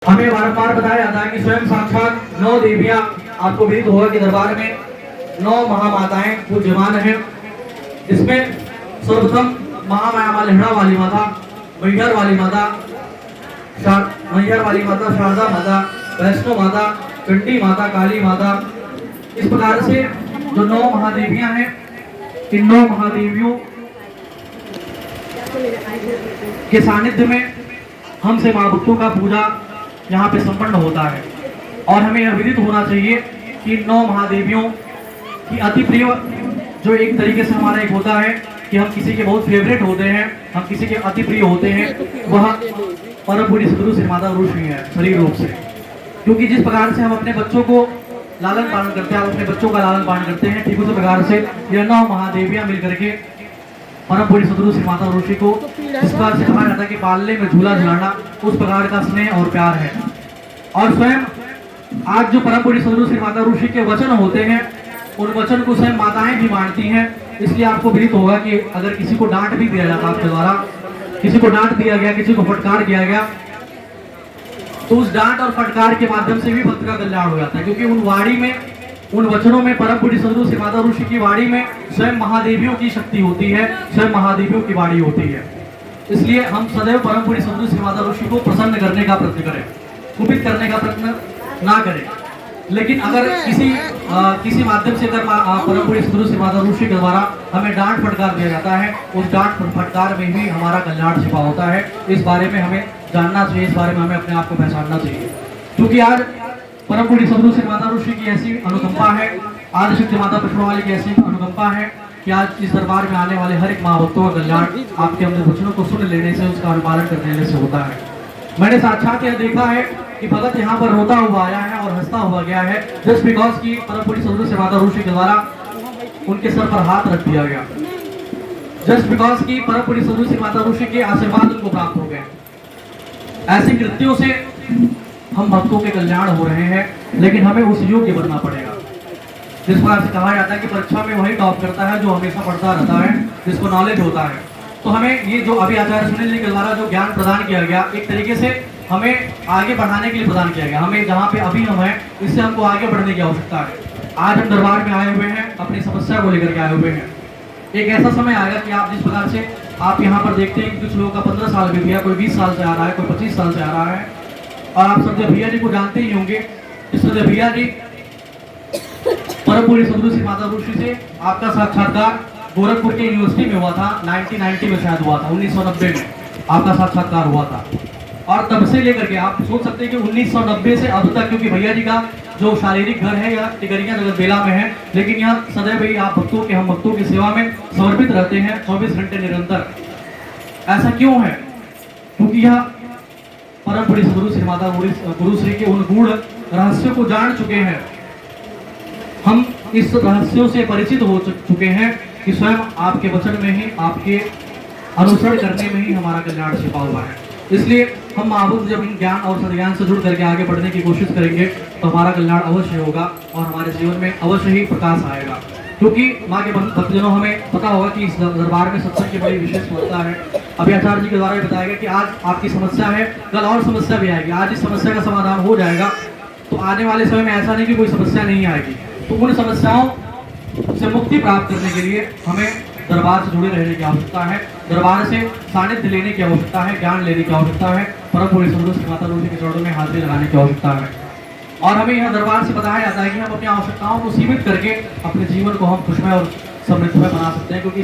हमें बारंबार बताया जाता है कि स्वयं साक्षात 9 देवियां आपको विदित होगा कि दरबार में 9 महामाताएं पूज्यमान हैं। इसमें सर्वप्रथम महामाया माँ लेहड़ा वाली माता, मैहर वाली माता, शारदा माता, वैष्णो माता, चंडी माता, काली माता। इस प्रकार से जो 9 महादेवियां हैं, इन 9 महादेवियों के सानिध्य में हमसे माँ भक्तों का पूजा यहाँ पे संपन्न होता है। और हमें यह विदित होना चाहिए कि 9 महादेवियों की अति प्रिय जो एक तरीके से हमारा एक होता है कि हम किसी के बहुत फेवरेट होते हैं, हम किसी के अति प्रिय होते हैं, वह परम पूज्य सदगुरु श्री माता ऋषि है शरीर रूप से। क्योंकि जिस प्रकार से हम अपने बच्चों को लालन पालन करते हैं, हम अपने बच्चों का लालन पालन करते हैं, ठीक उसी प्रकार से यह 9 महादेवियां मिलकर के परम पूज्य सदगुरु श्री माता ऋषि को इस प्रकार से कहा जाता है कि पालने में झूला झुलाना उस प्रकार का स्नेह और प्यार है। और स्वयं आज जो परम पूज्य सदगुरु श्री माता ऋषि के वचन होते हैं, उन वचन को स्वयं माताएं भी मानती हैं। इसलिए आपको विदित होगा कि अगर किसी को डांट भी दिया जाता आपके द्वारा, किसी को डांट दिया गया, किसी को फटकार किया गया, तो उस डांट और फटकार के माध्यम से भी भक्त का कल्याण हो जाता है। क्योंकि उन वाणी में, उन वचनों में, परम पूज्य सदगुरु श्री माता ऋषि की वाणी में स्वयं महादेवियों की शक्ति होती है, स्वयं महादेवियों की वाणी होती है। इसलिए हम सदैव परम पूज्य सदगुरु श्री माता ऋषि को प्रसन्न करने का प्रयत्न करें, कुपित करने का प्रयत्न ना करें। लेकिन अगर किसी माध्यम से अगर परम पूज्य सदगुरु श्री माता ऋषि के द्वारा हमें डांट फटकार दिया जाता है, उस डांट फटकार में भी हमारा कल्याण छिपा होता है। इस बारे में हमें जानना चाहिए, इस बारे में हमें अपने आप को पहचानना चाहिए। क्योंकि आज परम पूज्य सदगुरु श्री माता ऋषि की ऐसी अनुकंपा है, आदिशक्ति माता पुष्पवाली की ऐसी अनुकंपा है कि आज इस दरबार में आने वाले हर एक महाभक्तों का कल्याण आपके अपने वचनों को सुन लेने से, उसका अनुपालन कर लेने से होता है। मैंने साक्षात यह देखा है कि भगत यहाँ पर रोता हुआ आया है और हंसता हुआ गया है, जस्ट बिकॉज की परम पूज्य सदगुरु श्री माता ऋषि के द्वारा उनके सर पर हाथ रख दिया गया, जस्ट बिकॉज की परम पूज्य सदगुरु श्री माता ऋषि के आशीर्वाद उनको प्राप्त हो गए। ऐसे कृत्यों से हम भक्तों के कल्याण हो रहे हैं, लेकिन हमें उस योग्य बनना पड़ेगा। जिस प्रकार से कहा जाता है कि परीक्षा में वही टॉप करता है जो हमेशा पढ़ता रहता है, जिसको नॉलेज होता है। तो हमें ये जो अभी आचार्य सुनील जी के द्वारा जो ज्ञान प्रदान किया गया, एक तरीके से हमें आगे बढ़ाने के लिए प्रदान किया गया। हमें जहाँ पे अभी हम हैं, इससे हमको आगे बढ़ने की आवश्यकता है। आज हम दरबार में आए हुए हैं, अपनी समस्या को लेकर के आए हुए हैं। एक ऐसा समय आएगा कि आप जिस प्रकार से आप यहाँ पर देखते हैं कि कुछ लोगों का 15 साल भी दिया, कोई 20 साल से आ रहा है, कोई 25 साल से आ रहा है। और आप संजय भैया जी को जानते ही होंगे। संजय भैया जी परम पूज्य सदगुरु श्री माता ऋषि से आपका साक्षात्कार गोरखपुर के यूनिवर्सिटी में हुआ था, 1990 में शायद हुआ था, 1990 में आपका साक्षात्कार हुआ था। और तब से लेकर के आप सोच सकते हैं कि 1990 से अब तक, क्योंकि भैया जी का जो शारीरिक घर है यह टिकरिया नगर बेला में है, लेकिन यह सदैव ही आप भक्तों के, हम भक्तों की सेवा में समर्पित रहते हैं 24 घंटे निरंतर। ऐसा क्यों है? क्योंकि यह परम पूज्य सदगुरु श्री माता गुरु श्री के उन गूढ़ रहस्यों को जान चुके हैं। हम इस रहस्यों से परिचित हो चुके हैं कि स्वयं आपके वचन में ही, आपके अनुसरण करने में ही हमारा कल्याण छिपा हुआ है। इसलिए हम महाभक्त जब इन ज्ञान और सद्ज्ञान से जुड़ करके आगे बढ़ने की कोशिश करेंगे तो हमारा कल्याण अवश्य होगा और हमारे जीवन में अवश्य ही प्रकाश आएगा। क्योंकि माँ के भक्तजनों, हमें पता होगा कि इस दरबार में सत्संग की बड़ी विशेष महत्ता है। अभी आचार्य जी के द्वारा बताया गया कि आज आपकी समस्या है, कल और समस्या भी आएगी। आज इस समस्या का समाधान हो जाएगा तो आने वाले समय में ऐसा नहीं कि कोई समस्या नहीं आएगी। तो उन समस्याओं से मुक्ति प्राप्त करने के लिए हमें दरबार से जुड़े रहने की आवश्यकता है, दरबार से सानिध्य लेने की आवश्यकता है, ज्ञान लेने की आवश्यकता है, परम पूज्य सदगुरु श्री माता ऋषि के चरणों में हाजिरी लगाने की आवश्यकता है। और हमें यह दरबार से बताया जाता है कि हम अपनी आवश्यकताओं को सीमित करके अपने जीवन को हम खुशमय और समृद्धमय बना सकते हैं। क्योंकि